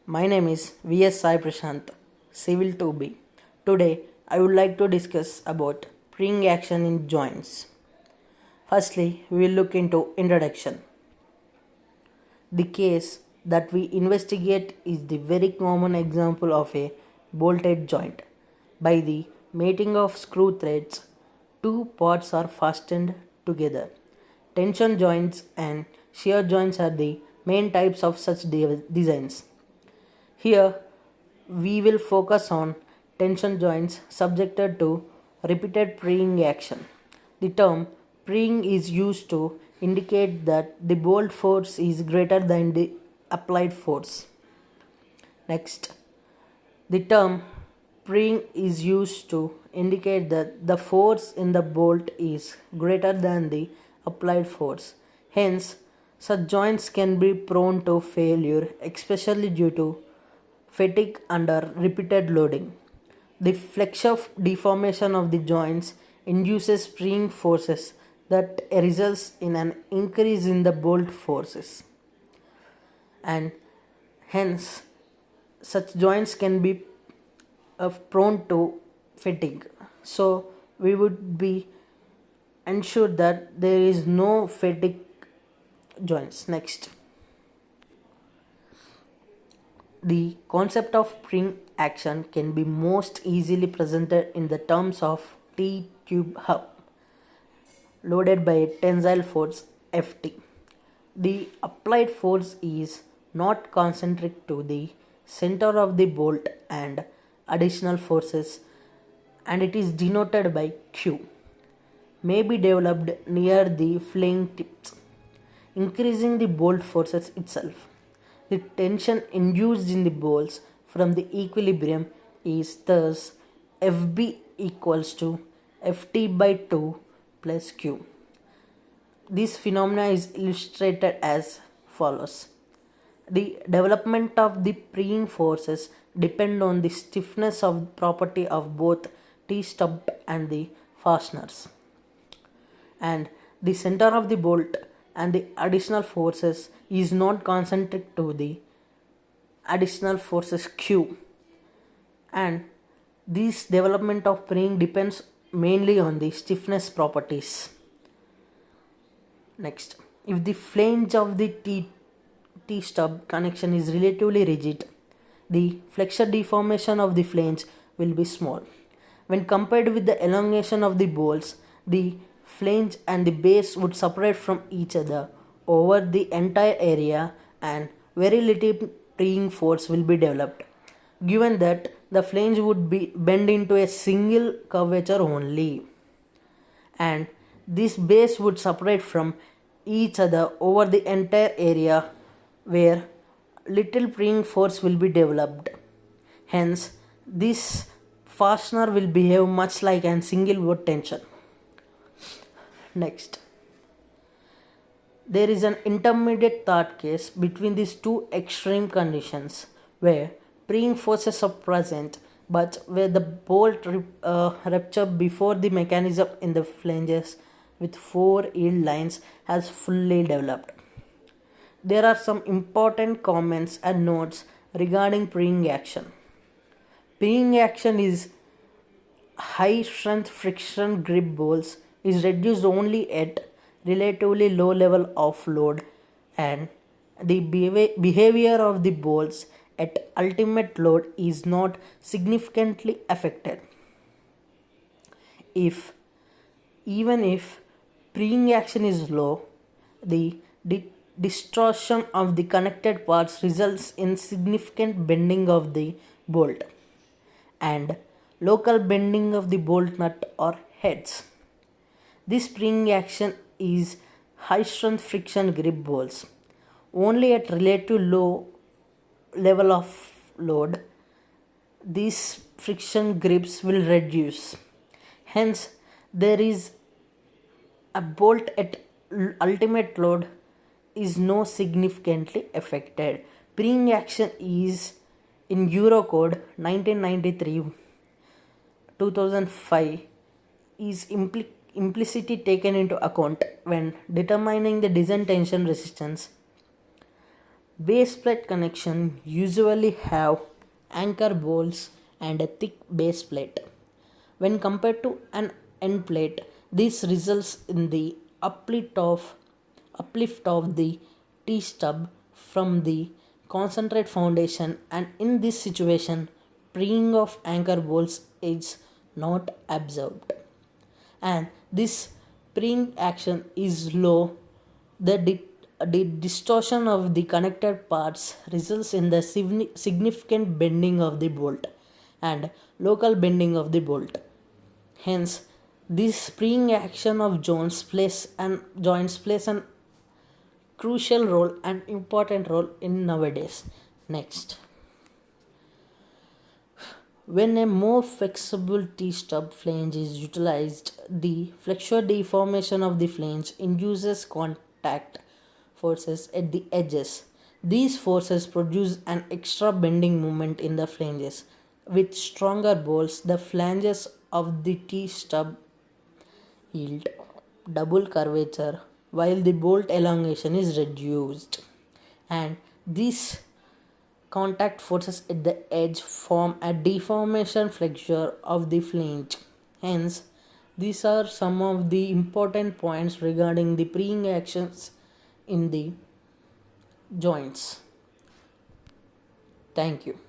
My name is VS Sai Prashant, Civil 2B. Today, I would like to discuss about spring action in joints. Firstly, we will look into introduction. The case that we investigate is the very common example of a bolted joint. By the mating of screw threads, two parts are fastened together. Tension joints and shear joints are the main types of such designs. Here, we will focus on tension joints subjected to repeated preeing action. The term preeing is used to indicate that the bolt force is greater than the applied force. Next, the term preeing is used to indicate that the force in the bolt is greater than the applied force. Hence, such joints can be prone to failure, especially due to fatigue under repeated loading. The flexure deformation of the joints induces spring forces that results in an increase in the bolt forces, and hence such joints can be prone to fatigue. So we would be ensure that there is no fatigue joints. Next, the concept of spring action can be most easily presented in the terms of T tube hub loaded by a tensile force Ft. The applied force is not concentric to the center of the bolt and additional forces, and it is denoted by Q, may be developed near the flaying tips, increasing the bolt forces itself. The tension induced in the bolts from the equilibrium is thus Fb equals to Ft by 2 plus Q. This phenomena is illustrated as follows. The development of the preeing forces depend on the stiffness of property of both T-stub and the fasteners, and the center of the bolt and the additional forces is not concentric to the additional forces Q, and this development of preeing depends mainly on the stiffness properties. Next, if the flange of the T-stub connection is relatively rigid, the flexure deformation of the flange will be small. When compared with the elongation of the bolts, the flange and the base would separate from each other over the entire area, and very little preeing force will be developed, given that the flange would be bend into a single curvature only, and this base would separate from each other over the entire area where little preeing force will be developed. Hence, this fastener will behave much like a single bolt tension. Next, there is an intermediate thought case between these two extreme conditions where preeing forces are present but where the bolt rupture before the mechanism in the flanges with four yield lines has fully developed. There are some important comments and notes regarding preeing action. Preeing action is high strength friction grip bolts is reduced only at relatively low level of load, and the behavior of the bolts at ultimate load is not significantly affected. If Even if preeing action is low, the distortion of the connected parts results in significant bending of the bolt and local bending of the bolt nut or heads. This preeing action is high strength friction grip bolts. Only at relative low level of load, these friction grips will reduce. Hence, there is a bolt at ultimate load is no significantly affected. Preeing action is in Eurocode 1993 2005 is implicitly taken into account when determining the design tension resistance. Base plate connection usually have anchor bolts and a thick base plate. When compared to an end plate, this results in the uplift of the T stub from the concentrate foundation, and in this situation freeing of anchor bolts is not observed, and this freeing action is low. The distortion of the connected parts results in the significant bending of the bolt and local bending of the bolt. Hence, this spring action of joints plays an crucial role and important role in nowadays. Next, when a more flexible T-stub flange is utilized, the flexure deformation of the flange induces contact forces at the edges. These forces produce an extra bending moment in the flanges. With stronger bolts, the flanges of the T-stub yield double curvature while the bolt elongation is reduced, and these contact forces at the edge form a deformation flexure of the flange. Hence, these are some of the important points regarding the preing actions in the joints. Thank you.